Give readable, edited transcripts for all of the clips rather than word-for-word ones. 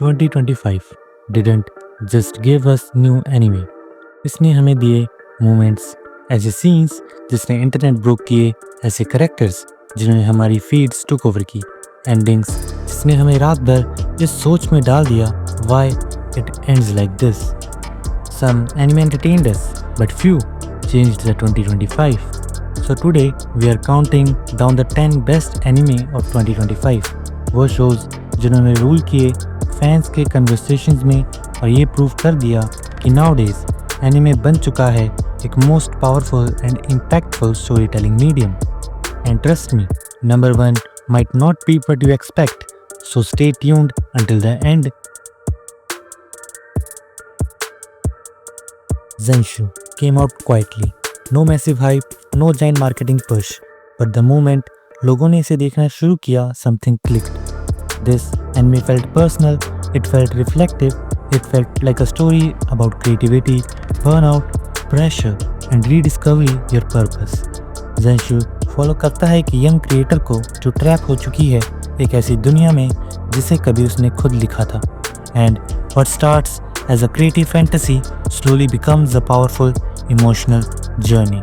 2025 didn't just give us new anime. इसने हमें दिए मोमेंट्स, ऐसे सीन्स जिसने इंटरनेट ब्रोक किए, ऐसे करेक्टर्स जिन्होंने हमारी फीड्स टुक ओवर की, एंडिंग्स जिसने हमें रात भर इस सोच में डाल दिया why it ends like this. Some anime entertained us, but few changed the 2025. So today we are counting down the 10 best anime of 2025. वो shows जिन्होंने रूल किए फैंस के कन्वर्सेशंस में और ये प्रूव कर दिया कि nowadays एनिमे बन चुका है एक most powerful and impactful story telling medium. And trust me, number 1 might not be what you expect, so stay tuned until the end. Zenshu came out quietly. No massive hype, no giant marketing push. But the moment लोगों ने इसे देखना शुरू किया, something clicked. This anime felt personal, it felt reflective, it felt like a story about creativity, burnout, pressure and rediscovery your purpose. Zenshu follow करता है कि young creator को जो ट्रैप हो चुकी है एक ऐसी दुनिया में जिसे कभी उसने खुद लिखा था. And what starts as a creative fantasy slowly becomes a powerful emotional journey.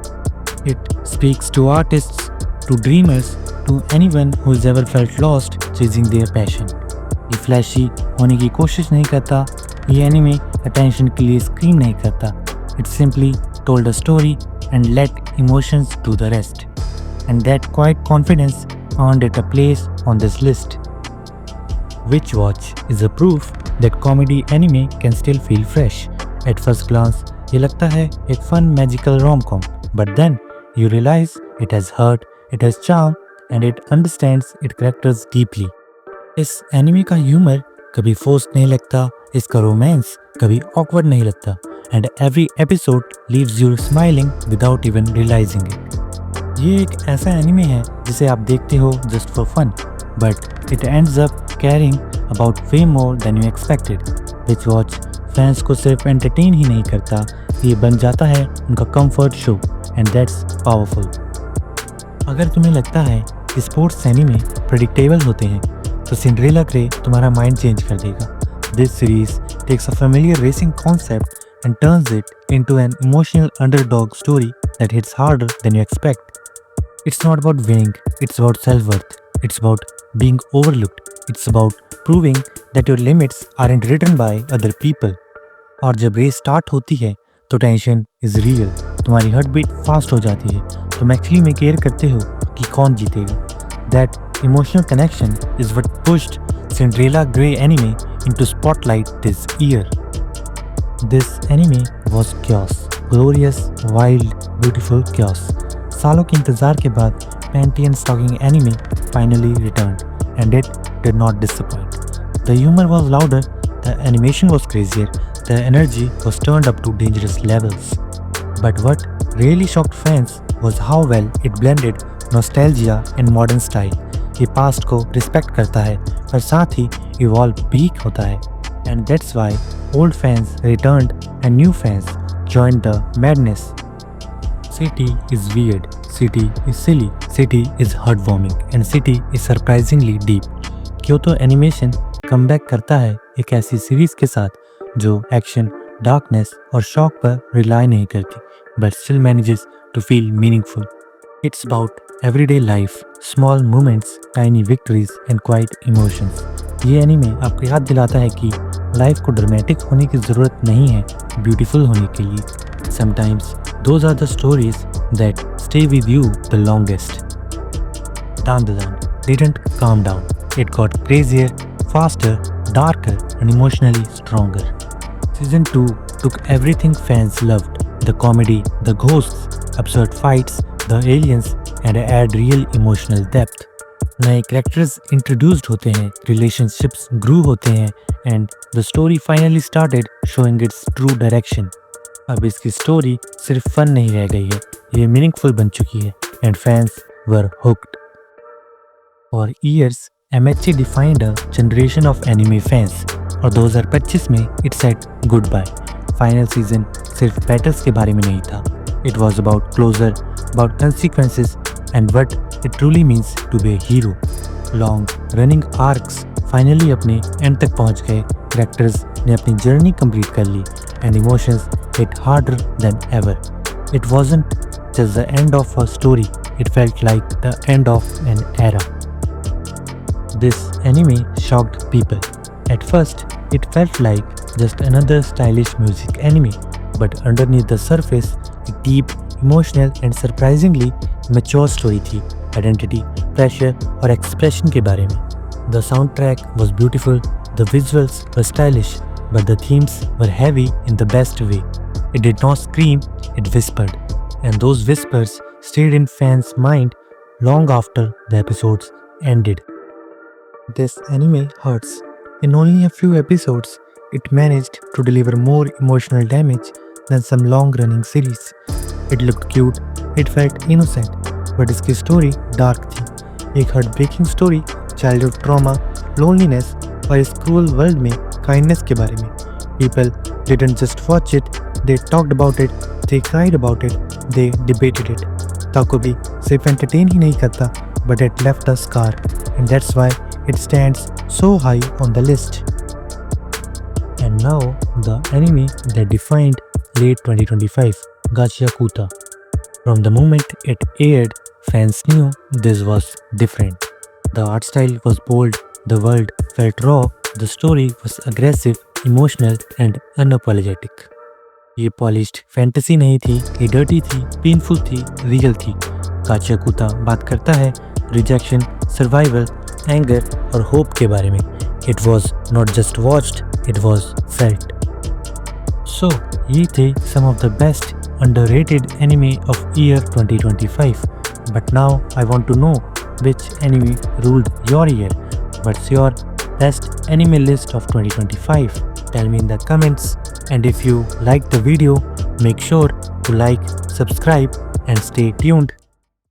It speaks to artists, to dreamers, to anyone who's ever felt lost chasing their passion. ये फ्लैशी होने की कोशिश नहीं करता, ये एनिमे अटेंशन के लिए scream नहीं करता. It simply told a story and let emotions do the rest. And that quiet confidence earned it a place on this list. Witch Watch is a proof that comedy anime can still feel fresh. At first glance, ये लगता है एक fun magical rom-com, but then you realize it has heart, it has charm, and it understands its characters deeply. इस anime का humour कभी forced नहीं लगता, इसका रोमांस कभी awkward नहीं लगता, and every episode leaves you smiling without even realizing it. ये एक ऐसा एनिमे है जिसे आप देखते हो just for fun, but it ends up caring about way more than you expected. Witch Watch fans को सिर्फ एंटरटेन ही नहीं करता, ये बन जाता है उनका comfort show, and that's powerful. अगर तुम्हें लगता है कि स्पोर्ट्स एनिमे प्रेडिक्टेबल होते हैं तो सिंड्रेला ग्रे तुम्हारा माइंड चेंज कर देगा. This series takes a familiar racing concept and turns it into an emotional underdog story that hits harder than you expect. It's not about winning, it's about self-worth, it's about being overlooked, it's about proving that your limits aren't written by other people. और जब race start होती है तो tension is real, तुम्हारी heart beat fast हो जाती है, तुम एक्चुअली में केयर करते हो कि कौन जीतेगा. That emotional connection is what pushed Cinderella grey anime into spotlight this year. This anime was chaos, glorious, wild, beautiful chaos. सालों के इंतजार के बाद Pantheon stalking anime finally returned, and it did not disappoint. The humor was louder, the animation was crazier, the energy was turned up to dangerous levels. But what really shocked fans was how well it blended nostalgia and modern style. ये past को respect करता है पर साथ ही evolve भी होता है. And that's why old fans returned and new fans joined the madness. City is weird, City is silly, City is heartwarming, and City is surprisingly deep. Kyoto animation comeback करता है एक ऐसी सीरीज के साथ जो एक्शन, डार्कनेस और shock पर rely नहीं करती, but still manages to feel meaningful. It's about everyday life, small moments, tiny victories and quiet emotions. ये एनिमे आपको याद दिलाता है कि लाइफ को ड्रामेटिक होने की ज़रूरत नहीं है ब्यूटीफुल होने के लिए. Sometimes those are the stories that stay with you the longest. Dandadan didn't calm down. It got crazier, faster, darker and emotionally stronger. Season 2 took everything fans loved. The comedy, the ghosts, absurd fights, the aliens and add real emotional depth. नए characters introduced होते हैं, relationships grew होते हैं and the story finally started showing its true direction. अब इसकी story सिर्फ fun नहीं रह गई है, ये मीनिंगफुल बन चुकी है and fans were hooked. For years, MHA defined a generation of anime fans और 2025 में it said goodbye. Final season सिर्फ बैटल्स के बारे में नहीं था. It was about closure, about consequences and what it truly means to be a hero. Long running arcs finally अपने end तक पहुंच गए, कैरेक्टर्स ने अपनी जर्नी कंप्लीट कर ली and emotions hit harder than ever. It wasn't just the end of a story, it felt like the end of an era. This anime shocked people. At first, it felt like just another stylish music anime, but underneath the surface, a deep, emotional and surprisingly mature story थी, identity, pressure और expression के बारे में। The soundtrack was beautiful, the visuals were stylish, but the themes were heavy in the best way. It did not scream, it whispered. And those whispers stayed in fans' mind long after the episodes ended. This anime hurts. In only a few episodes, it managed to deliver more emotional damage than some long-running series. It looked cute, it felt innocent, but its story dark थी. एक heartbreaking story, childhood trauma, loneliness और इस cruel world में kindness के बारे में. People didn't just watch it, they talked about it, they cried about it, they debated it. Takobi सिर्फ entertain ही नहीं करता, but it left a scar, and that's why it stands so high on the list. And now the anime that defined late 2025, Gachiakuta. From the moment it aired, fans knew this was different. The art style was bold, the world felt raw, the story was aggressive, emotional and unapologetic. ये polished fantasy नहीं थी, ये dirty थी, painful थी, real थी। गाचियाकुता बात करता है रिजेक्शन, सर्वाइवल, एंगर और होप के बारे में। It was not just watched, it was felt. So ये थे some of the best underrated anime of year 2025। But now I want to know which anime ruled your year. What's your best anime list of 2025? Tell me in the comments. And if you like the video, make sure to like, subscribe and stay tuned.